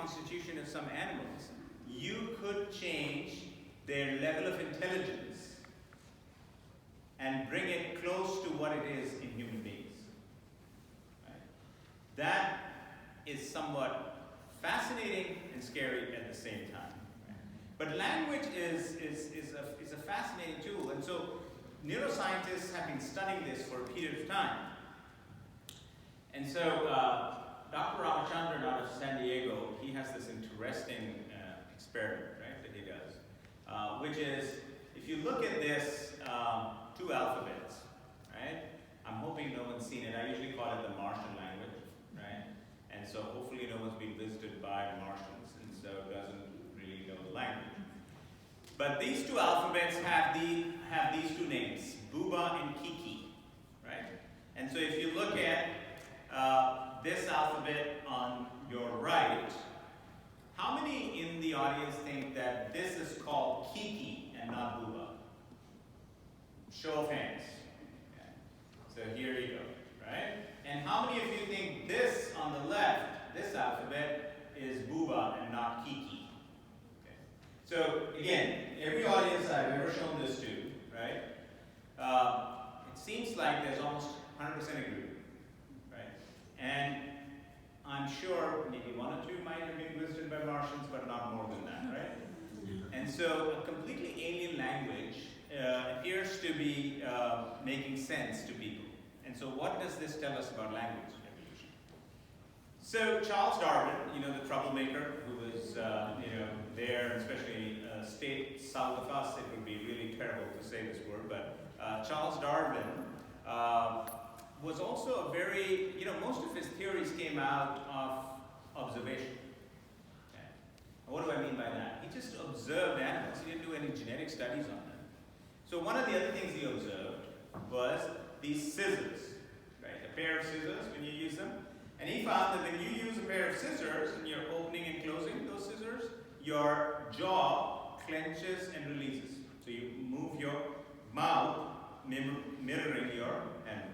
constitution of some animals, you could change their level of intelligence and bring it close to what it is in human beings. Right? That is somewhat fascinating and scary at the same time. Right? But language is a fascinating tool, and so neuroscientists have been studying this for a period of time. And so Dr. Ramachandran out of San Diego, he has this interesting experiment, right, that he does, which is, if you look at this two alphabets, right, I'm hoping no one's seen it. I usually call it the Martian language, right, and so hopefully no one's been visited by the Martians, and so doesn't really know the language. But these two alphabets have these two names, Booba and Kiki, right? And so if you look at this alphabet on your right, how many in the audience think that this is called Kiki and not Booba? Show of hands. Okay. So here you go, right? And how many of you think this on the left, this alphabet, is Booba and not Kiki? Okay. So again, every audience I've ever shown this to, right? It seems like there's almost 100% agreement. And I'm sure maybe one or two might have been visited by Martians, but not more than that, right? And so a completely alien language appears to be making sense to people. And so what does this tell us about language evolution? So Charles Darwin, the troublemaker who was there, especially state south of us, it would be really terrible to say this word, but Charles Darwin was also a very, most of his theories came out of observation. Okay. What do I mean by that? He just observed animals. He didn't do any genetic studies on them. So one of the other things he observed was these scissors, right? A pair of scissors when you use them. And he found that when you use a pair of scissors and you're opening and closing those scissors, your jaw clenches and releases. So you move your mouth, mirroring your hand.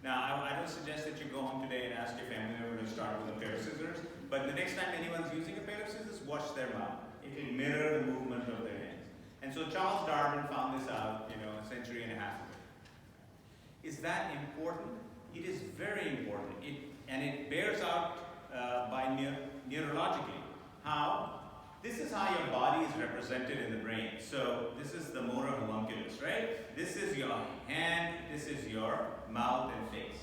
Now, I don't suggest that you go home today and ask your family member to start with a pair of scissors, but the next time anyone's using a pair of scissors, watch their mouth. It will mirror the movement of their hands. And so Charles Darwin found this out, a century and a half ago. Is that important? It is very important. It bears out by neurologically. How? This is how your body is represented in the brain. So this is the motor homunculus, right? This is your hand, this is your mouth and face.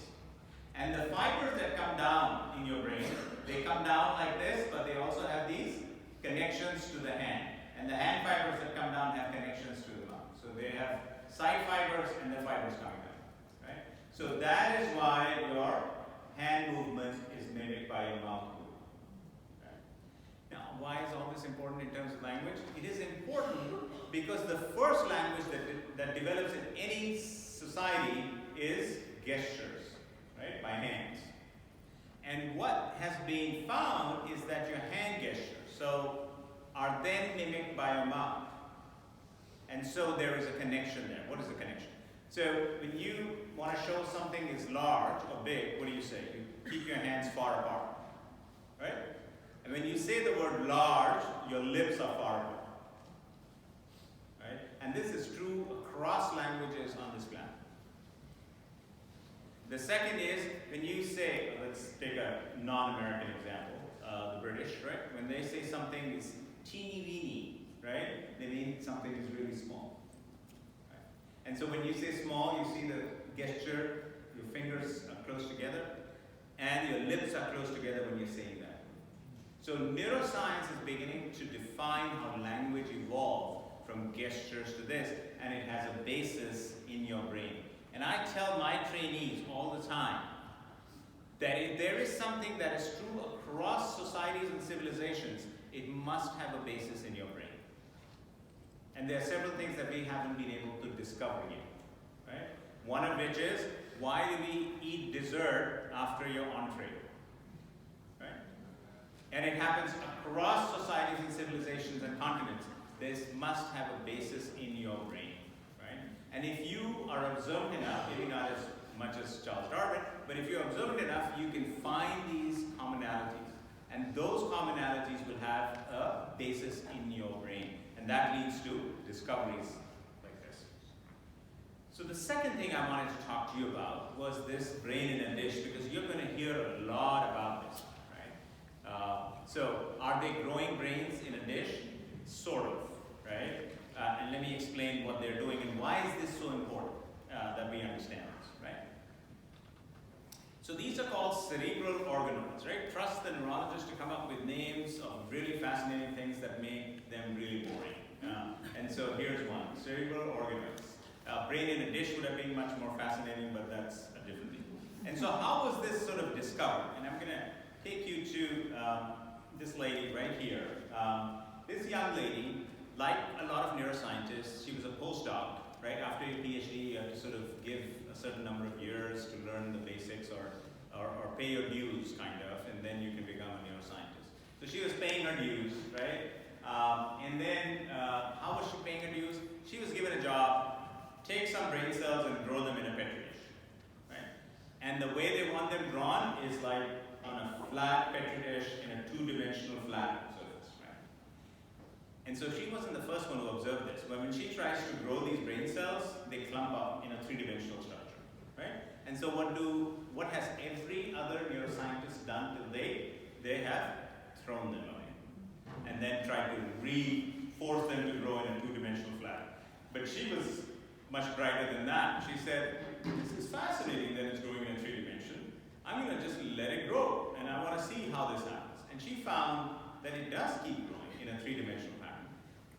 And the fibers that come down in your brain, they come down like this, but they also have these connections to the hand. And the hand fibers that come down have connections to the mouth. So they have side fibers and the fibers coming down, right? So that is why your hand movement is mimicked by your mouth movement. Now, why is all this important in terms of language? It is important because the first language that develops in any society is gestures, right, by hands. And what has been found is that your hand gestures are then mimicked by your mouth. And so there is a connection there. What is the connection? So when you want to show something is large or big, what do you say? You keep your hands far apart, right? And when you say the word large, your lips are far apart, right? And this is true across languages on this planet. The second is when you say, let's take a non-American example, the British, right? When they say something is teeny weeny, right? They mean something is really small. Right? And so when you say small, you see the gesture, your fingers are close together, and your lips are close together when you're saying that. So neuroscience is beginning to define how language evolved from gestures to this, and it has a basis in your brain. And I tell my trainees all the time that if there is something that is true across societies and civilizations, it must have a basis in your brain. And there are several things that we haven't been able to discover yet, right? One of which is, why do we eat dessert after your entree? Right? And it happens across societies and civilizations and continents. This must have a basis in your brain, right? And if you are observant enough, maybe not as much as Charles Darwin, but if you're observant enough, you can find these commonalities. And those commonalities will have a basis in your brain. And that leads to discoveries like this. So the second thing I wanted to talk to you about was this brain in a dish, because you're going to hear a lot about this, right? So are they growing brains in a dish? Sort of, right? And let me explain what they're doing and why is this so important that we understand this, right? So these are called cerebral organoids, right? Trust the neurologist to come up with names of really fascinating things that make them really boring. And so here's one, cerebral organoids. Brain in a dish would have been much more fascinating, but that's a different thing. And so how was this sort of discovered? And I'm going to take you to this lady right here. This young lady, like a lot of neuroscientists, she was a postdoc, right? After your PhD, you have to sort of give a certain number of years to learn the basics or pay your dues, kind of, and then you can become a neuroscientist. So she was paying her dues, right? And then, how was she paying her dues? She was given a job, take some brain cells and grow them in a petri dish, right? And the way they want them drawn is like on a flat petri dish in a two-dimensional flat surface, right? And so she wasn't the first one to observe this, but when she tries to grow these brain cells, they clump up in a three-dimensional structure, right? And so what has every other neuroscientist done till date? They have thrown them away and then tried to force them to grow in a two-dimensional flat. But she was much brighter than that. She said, this is fascinating that it's growing in a three-dimension. I'm going to just let it grow, and I want to see how this happens. And she found that it does keep growing in a three-dimensional pattern.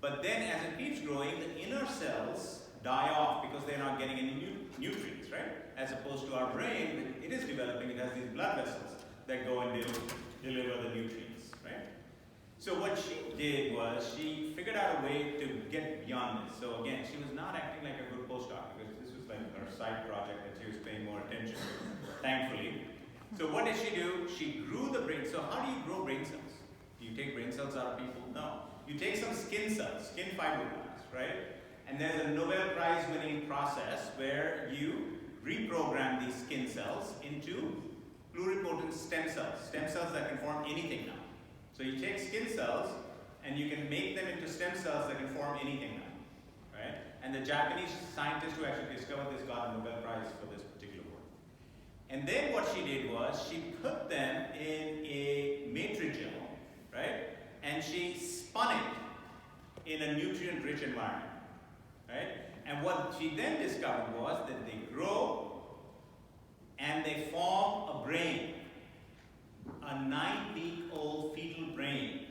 But then as it keeps growing, the inner cells die off because they're not getting any nutrients, right? As opposed to our brain, when it is developing, it has these blood vessels that go and deliver the nutrients, right? So what she did was she figured out a way to get beyond this. So again, she was not acting like a good postdoc because this was like her side project that she was paying more attention to, thankfully. So what did she do? She grew the brain. So how do you grow brain cells? Do you take brain cells out of people? No. You take some skin cells, skin fibroblasts, right? And there's a Nobel Prize winning process where you reprogram these skin cells into pluripotent stem cells that can form anything now. So you take skin cells and you can make them into stem cells that can form anything now, right? And the Japanese scientist who actually discovered this got a Nobel Prize for this particular work. And then what she did was she put them in a matrigel, right? And she spun it in a nutrient-rich environment, right? And what she then discovered was that they grow and they form a brain. A 9-week-old fetal brain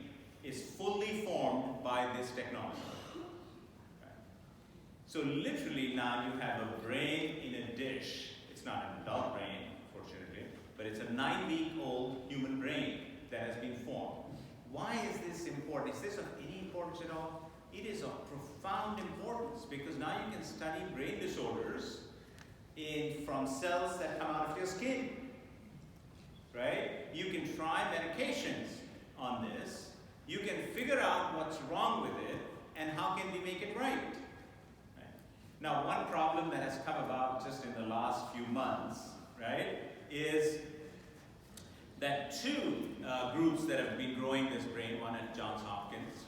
is fully formed by this technology. Right? So literally now you have a brain in a dish. It's not an adult brain, fortunately, but it's a 9-week-old human brain that has been formed. Why is this important? Is this of any importance at all? It is of profound importance because now you can study brain disorders from cells that come out of your skin. Right? You can try medications on this. You can figure out what's wrong with it and how can we make it right. Right? Now, one problem that has come about just in the last few months, right, is that two groups that have been growing this brain, one at Johns Hopkins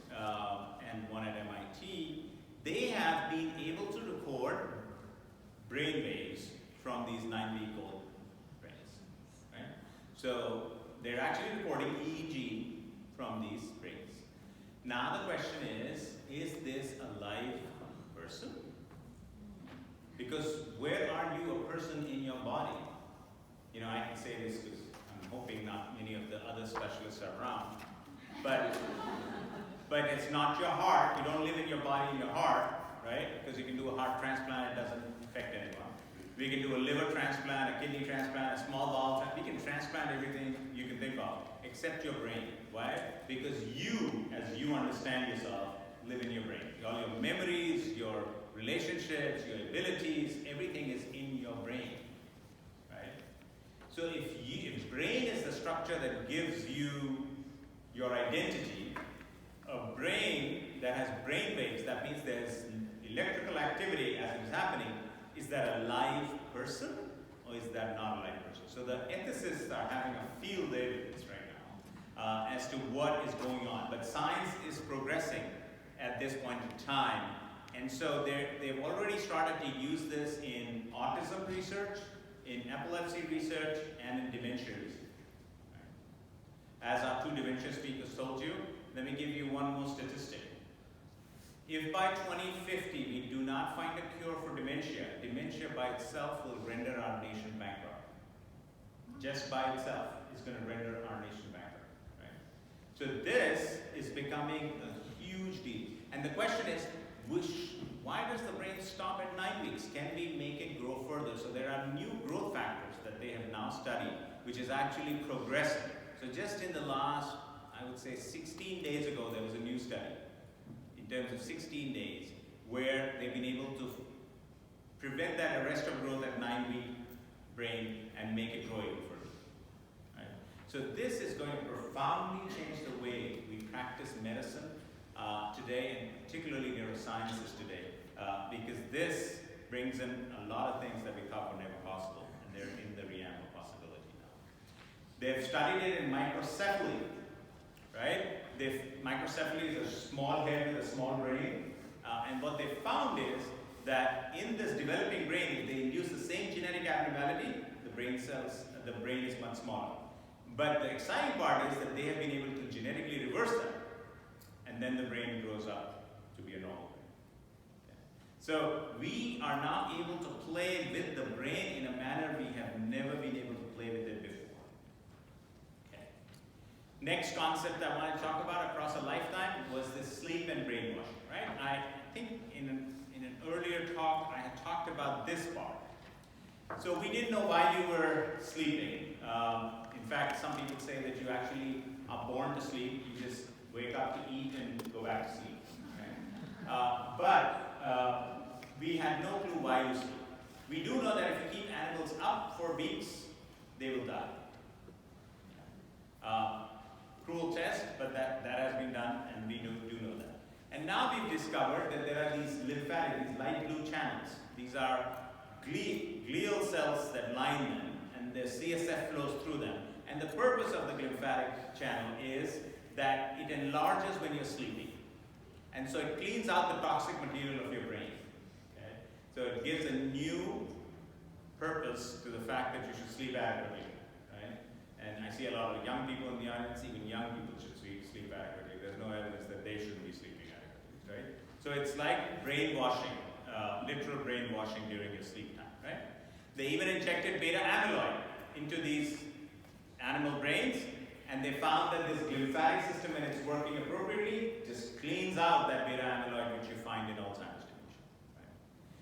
and one at MIT, they have been able to record brain waves from these 9-week-old brains. Right? So they're actually recording EEG from these brains. Now the question is this a live person? Because where are you a person in your body? You know, I can say this because I'm hoping not many of the other specialists are around. But it's not your heart. You don't live in your body in your heart, right? Because you can do a heart transplant, it doesn't affect anyone. We can do a liver transplant, a kidney transplant, a small bowel transplant. We can transplant everything you can think of, except your brain. Why? Because you, as you understand yourself, live in your brain. All your memories, your relationships, your abilities, everything is in your brain. Right? So if brain is the structure that gives you your identity, a brain that has brain waves, that means there's electrical activity as it is happening. Is that a live person or is that not a live person? So the ethicists are having a field day with this right now as to what is going on. But science is progressing at this point in time. And so they've already started to use this in autism research, in epilepsy research, and in dementia research. As our two dementia speakers told you, let me give you one more statistic. If by 2050 we do not find a cure for dementia, dementia by itself will render our nation bankrupt. Just by itself is going to render our nation bankrupt. Right? So this is becoming a huge deal. And the question is, why does the brain stop at 9 weeks? Can we make it grow further? So there are new growth factors that they have now studied, which is actually progressing. So just in the last, I would say 16 days ago, there was a new study in terms of 16 days where they've been able to prevent that arrest of growth at 9-week brain and make it grow even further. Right? So this is going to profoundly change the way we practice medicine today, and particularly neurosciences today, because this brings in a lot of things that we thought were never possible, and they're in the realm of possibility now. They've studied it in microcephaly, right? Microcephaly is a small head with a small brain, and what they found is that in this developing brain, if they induce the same genetic abnormality, the brain is much smaller. But the exciting part is that they have been able to genetically reverse that, and then the brain grows up to be a normal brain. Okay. So we are now able to play with the brain in a manner we have never been able to play with it before. Okay. Next concept I want to talk about across a lifetime was this sleep and brainwashing. Right? I think in an earlier talk I had talked about this part. So we didn't know why you were sleeping. In fact, some people say that you actually are born to sleep. You just wake up to eat and go back to sleep. Right? But we had no clue why you sleep. We do know that if you keep animals up for weeks, they will die. Cruel test, but that has been done, and we do know that. And now we've discovered that there are these lymphatic, these light blue channels. These are glial cells that line them, and the CSF flows through them. And the purpose of the lymphatic channel is that it enlarges when you're sleeping. And so it cleans out the toxic material of your brain. Okay? So it gives a new purpose to the fact that you should sleep adequately. Right? And I see a lot of young people in the audience, even young people should sleep adequately. There's no evidence that they shouldn't be sleeping adequately. Right? So it's like brainwashing, literal brainwashing during your sleep time. Right? They even injected beta amyloid into these animal brains, and they found that this lymphatic system, when it's working appropriately, just cleans out that beta amyloid which you find in Alzheimer's dementia. Right?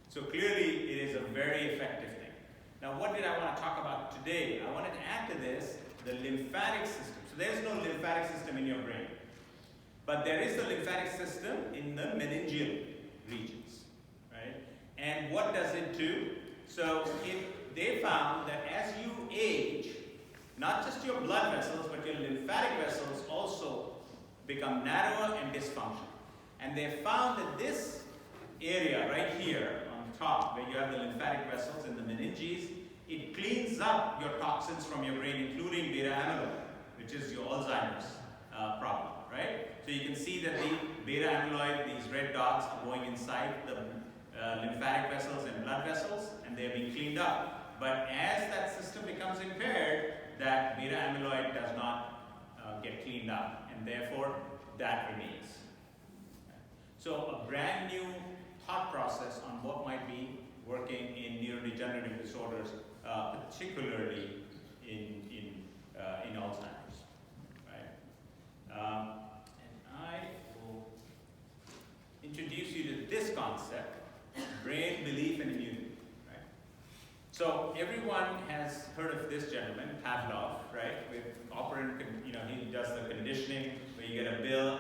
So clearly, it is a very effective thing. Now, what did I want to talk about today? I wanted to add to this the lymphatic system. So there's no lymphatic system in your brain, but there is the lymphatic system in the meningeal regions. Right? And what does it do? So they found that as you age, not just your blood vessels, but your lymphatic vessels also become narrower and dysfunctional. And they found that this area right here on top, where you have the lymphatic vessels in the meninges, it cleans up your toxins from your brain, including beta amyloid, which is your Alzheimer's problem, right? So you can see that the beta amyloid, these red dots, are going inside the lymphatic vessels and blood vessels, and they're being cleaned up. But as that system becomes impaired, that beta amyloid does not get cleaned up, and therefore that remains. So a brand new thought process on what might be working in neurodegenerative disorders, particularly in Alzheimer's. Right? And I will introduce you to this concept: brain, belief, and immunity. So everyone has heard of this gentleman, Pavlov, right? With operant, he does the conditioning where you get a bill,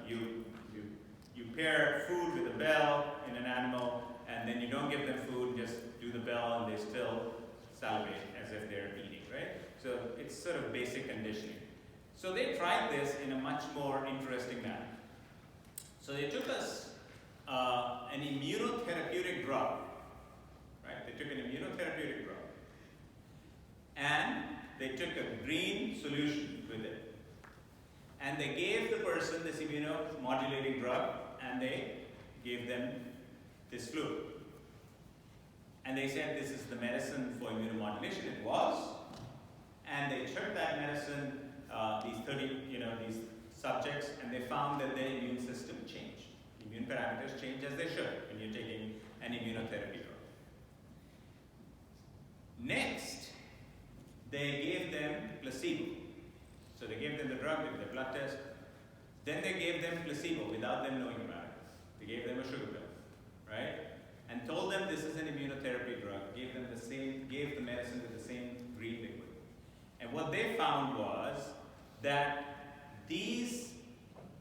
you pair food with a bell in an animal, and then you don't give them food, just do the bell, and they still salivate as if they're eating, right? So it's sort of basic conditioning. So they tried this in a much more interesting manner. So they took us an immunotherapeutic drug. Right? They took an immunotherapeutic drug, and they took a green solution with it, And they gave the person this immunomodulating drug, and they gave them this fluid. And they said this is the medicine for immunomodulation. It was. And they took that medicine, these subjects, and they found that their immune system changed. Immune parameters change as they should when you're taking an immunotherapy drug. Next, they gave them placebo. So they gave them the drug, they did their blood test. Then they gave them placebo without them knowing about it. They gave them a sugar pill, right? And told them this is an immunotherapy drug. Gave the medicine with the same green liquid. And what they found was that these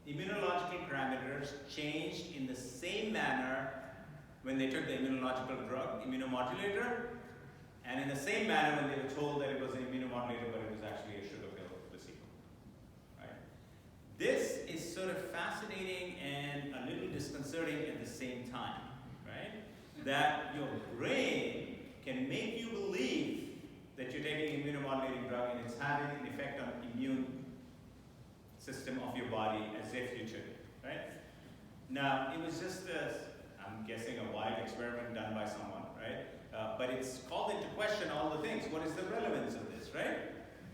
immunological parameters changed in the same manner when they took the immunological drug, immunomodulator, and in the same manner when they were told that it was an immunomodulator, but it was actually a sugar pill placebo. Right? This is sort of fascinating and a little disconcerting at the same time, right? That your brain can make you believe that you're taking an immunomodulating drug and it's having an effect on the immune system of your body as if you took it, right? Now, it was just I'm guessing a wild experiment done by someone, right? But it's called into question all the things. What is the relevance of this, right?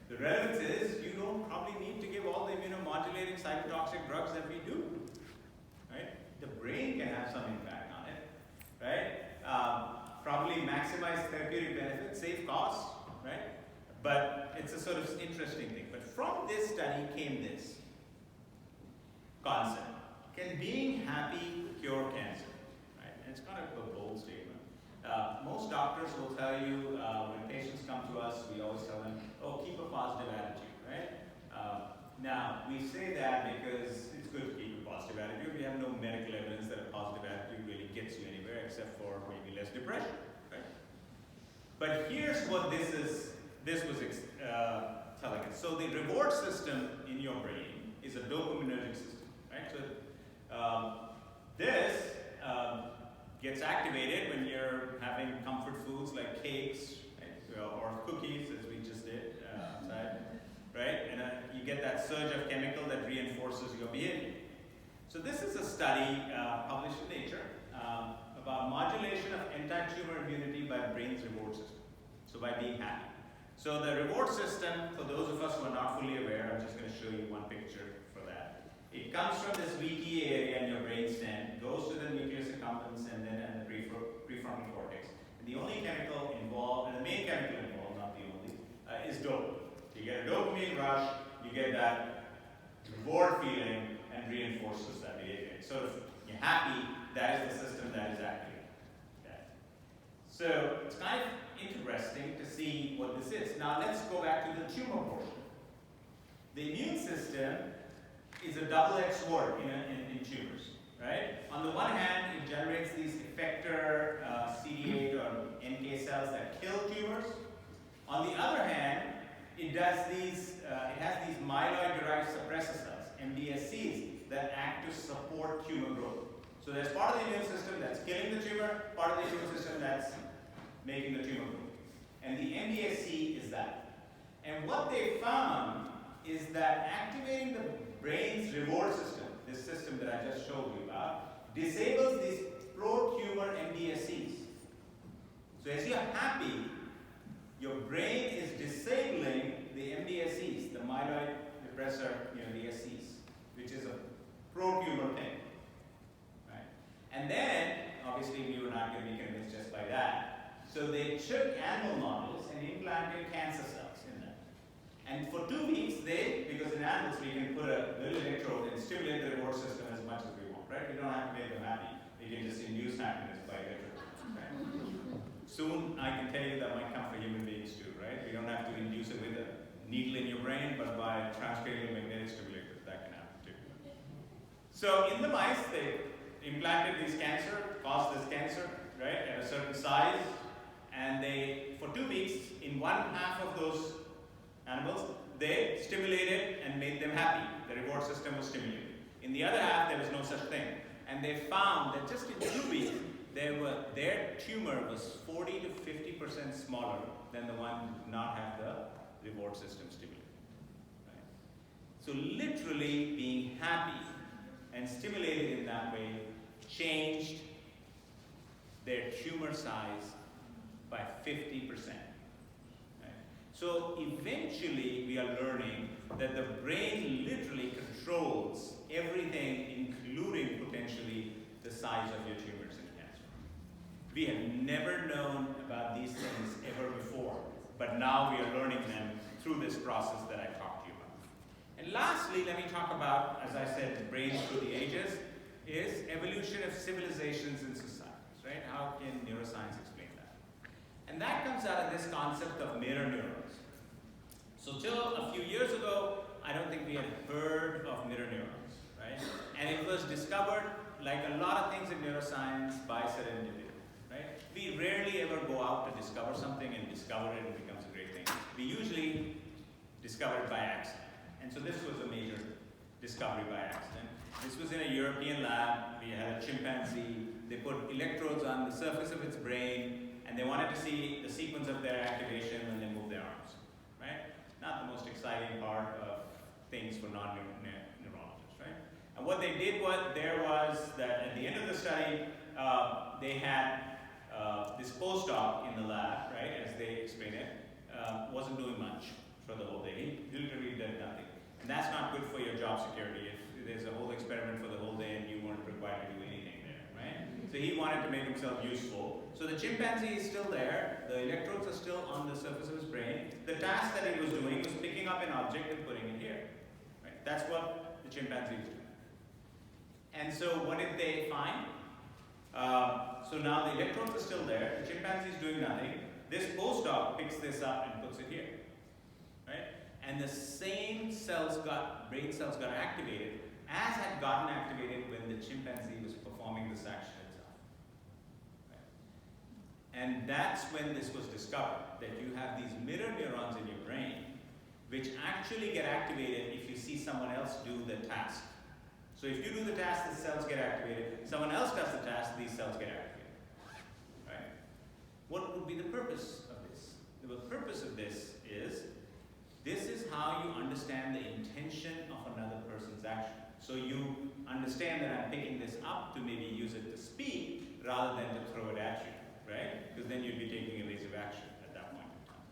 The relevance is you don't probably need to give all the immunomodulating cytotoxic drugs that we do, right? The brain can have some impact on it, right? Probably maximize therapeutic benefit, save costs, right? But it's a sort of interesting thing. But from this study came this concept. Can being happy cure cancer? Right? And it's kind of a bold statement. Most doctors will tell you when patients come to us, we always tell them, oh, keep a positive attitude, right? Now, we say that because it's good to keep a positive attitude. We have no medical evidence that a positive attitude really gets you anywhere except for maybe less depression, right? But here's what this was telling us. So the reward system in your brain is a dopaminergic system, right? So this gets activated when you're having comfort foods like cakes, right? Or cookies, as we just did outside, right? And you get that surge of chemical that reinforces your behavior. So this is a study published in Nature about modulation of anti-tumor immunity by the brain's reward system. So by being happy. So the reward system, for those of us who are not fully aware, I'm just going to show you one picture for that. It comes from this VTA area in your brainstem, goes to the nucleus accumbens and then the prefrontal cortex. And the only chemical involved, and the main chemical involved, not the only, is dopamine. You get a dopamine rush, you get that reward feeling, and reinforces that behavior. So if you're happy, that is the system that is activated. Okay. So it's kind of interesting to see what this is. Now let's go back to the tumor portion. The immune system is a double-edged sword in tumors, right? On the one hand, it generates these effector CD8 or NK cells that kill tumors. On the other hand, it has these myeloid-derived suppressor cells, MDSCs, that act to support tumor growth. So there's part of the immune system that's killing the tumor, part of the immune system that's making the tumor grow. And the MDSC is that. And what they found is that activating the brain's reward system, this system that I just showed you about, disables these pro-tumor MDSCs. So as you're happy, your brain is disabling the MDSCs, the myeloid depressor DSCs, which is a pro-tumor thing. Right? And then, obviously, we were not going to be convinced just by that. So they took animal models and implanted cancer cells in them. And for 2 weeks, because in animals we can put a little electrode and stimulate the reward system as much as we want, right? We don't have to make them happy. We can just induce happiness by electrode, right? Soon, I can tell you that might come for human beings too, right? We don't have to induce it with a needle in your brain, but by transcranial magnetic stimulators, that can happen too. So in the mice, they implanted this cancer, caused this cancer, right, at a certain size, and they, for 2 weeks, in one half of those animals, they stimulated and made them happy. The reward system was stimulated. In the other half, there was no such thing. And they found that just in 2 weeks, their tumor was 40 to 50% smaller than the one who did not have the reward system stimulated. Right? So literally being happy and stimulated in that way changed their tumor size by 50%. Right? So eventually we are learning that the brain literally controls everything, including potentially the size of your tumors in cancer. We have never known about these things ever before, but now we are learning them through this process that I talked to you about. And lastly, let me talk about, as I said, brains through the ages, is evolution of civilizations and societies, right? How can neuroscience explain that? And that comes out of this concept of mirror neurons. So till a few years ago, I don't think we had heard of mirror neurons, right? And it was discovered, like a lot of things in neuroscience, by serendipity, right? We rarely ever go out to discover something and discover it and it becomes a great thing. We usually discover it by accident. And so this was a major discovery by accident. This was in a European lab. We had a chimpanzee. They put electrodes on the surface of its brain, and they wanted to see the sequence of their activation when they move their arms, right? Not the most exciting part of things for non-neurologists, right? And what they did was that at the end of the study, they had this postdoc in the lab, right, as they explain it, wasn't doing much for the whole day. He literally did nothing. And that's not good for your job security if there's a whole experiment for the whole day and you weren't required to do anything there, right? So he wanted to make himself useful. So the chimpanzee is still there. The electrodes are still on the surface of his brain. The task that he was doing was picking up an object and putting it here. Right? That's what the chimpanzee is doing. And so what did they find? So now the electrodes are still there. The chimpanzee is doing nothing. This postdoc picks this up and puts it here. Right? And the same brain cells got activated as had gotten activated when the chimpanzee was performing this action itself. Right? And that's when this was discovered, that you have these mirror neurons in your brain which actually get activated if you see someone else do the task. So if you do the task, the cells get activated. Someone else does the task, these cells get activated. Right? What would be the purpose of this? The purpose of this is how you understand the intention of another person's action. So you understand that I'm picking this up to maybe use it to speak rather than to throw it at you, right? Because then you'd be taking evasive action at that point in time.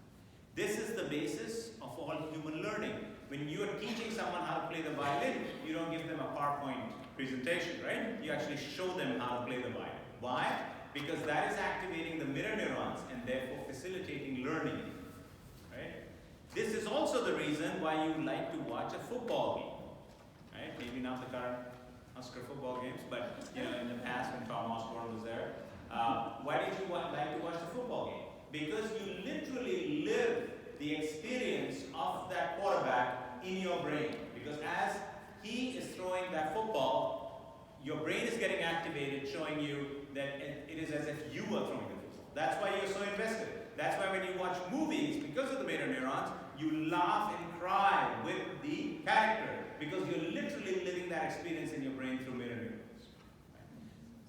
This is the basis of all human learning. When you are teaching someone how to play the violin, you don't give them a PowerPoint presentation, right? You actually show them how to play the violin. Why? Because that is activating the mirror neurons and therefore facilitating learning. Right? This is also the reason why you like to watch a football game. Right? Maybe not the current Oscar football games, but in the past when Tom Osborne was there. Why did you like to watch the football game? Because you literally live the experience of that quarterback in your brain. Because as he is throwing that football, your brain is getting activated, showing you that it is as if you were throwing the football. That's why you're so invested. That's why when you watch movies, because of the mirror neurons, you laugh and cry with the character. Because you're literally living that experience in your brain through mirror neurons.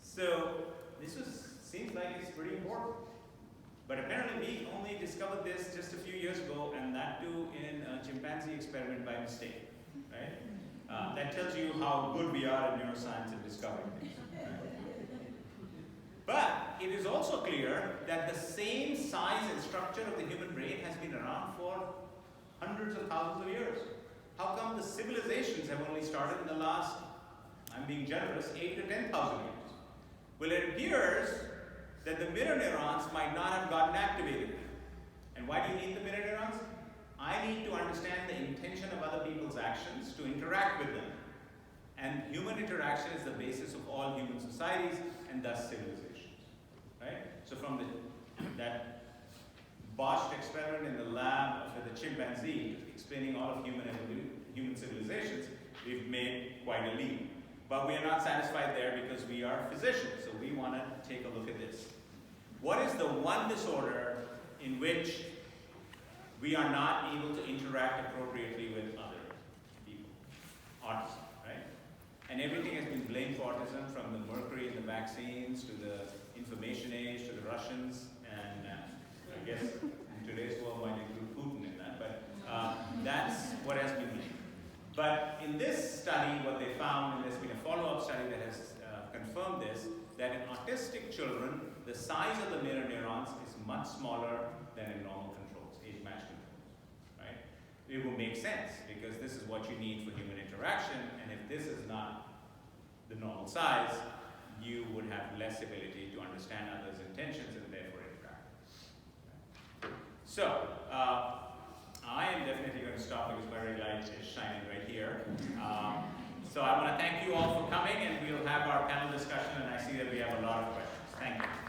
So this seems like it's pretty important. But apparently we only discovered this just a few years ago, and that too in a chimpanzee experiment by mistake. Right? That tells you how good we are in neuroscience and discovering things. But it is also clear that the same size and structure of the human brain has been around for hundreds of thousands of years. How come the civilizations have only started in the last, I'm being generous, 8 to 10,000 years? Well, it appears that the mirror neurons might not have gotten activated. And why do you need the mirror neurons? I need to understand the intention of other people's actions to interact with them. And human interaction is the basis of all human societies and thus civilizations. Right? So from that botched experiment in the lab for the chimpanzee, explaining all of human civilizations, we've made quite a leap. But we are not satisfied there because we are physicians, so we want to take a look at this. What is the one disorder in which we are not able to interact appropriately with other people? Autism, right? And everything has been blamed for autism, from the mercury in the vaccines to the information age to the Russians, and I guess in today's world might include Putin in that, but that's what has been blamed. But in this study, what they found, and there's been a follow-up study that has confirmed this, that in autistic children, the size of the mirror neurons is much smaller than in normal controls, age-matched controls, right? It will make sense, because this is what you need for human interaction, and if this is not the normal size, you would have less ability to understand others' intentions and therefore interact. So, I am definitely going to stop because my red light is shining right here. So I want to thank you all for coming, and we'll have our panel discussion, and I see that we have a lot of questions. Thank you.